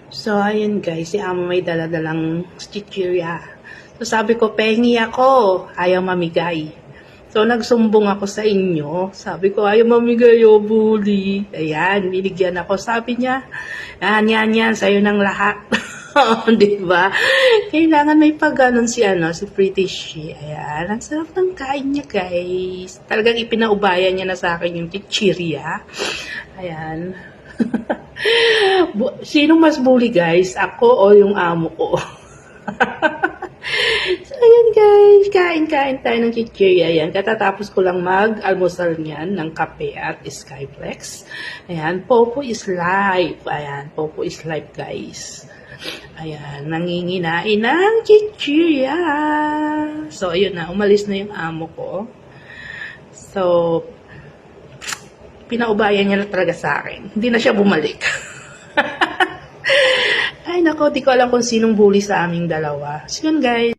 So, ayun guys, si Amo may daladalang chichirya. So, sabi ko, pengi ako. Ayaw mamigay. So, nagsumbong ako sa inyo. Sabi ko, ayaw mamigay, oh, bully. Ayan, binigyan ako. Sabi niya, yan, sa'yo ng lahat. Diba? Kailangan may pag-ganon si Pretty She. Ayan, ang sarap ng kain niya, guys. Talagang ipinaubayan niya na sa akin yung chichirya. Ayan. Sinong mas bully, guys? Ako o yung amo ko? So, ayan guys, kain tayo ng chichirya. Ayan, katatapos ko lang mag-almusal niyan ng kape at Skyflex. Ayan, Popo is live. Ayan, Popo is live guys. Ayan, nanginginain ng chichirya. So, ayun na, umalis na yung amo ko. So, pinaubayan niya na talaga sa akin. Hindi na siya bumalik. Ay nako, di ko alam kung sinong bully sa aming dalawa. So yun guys.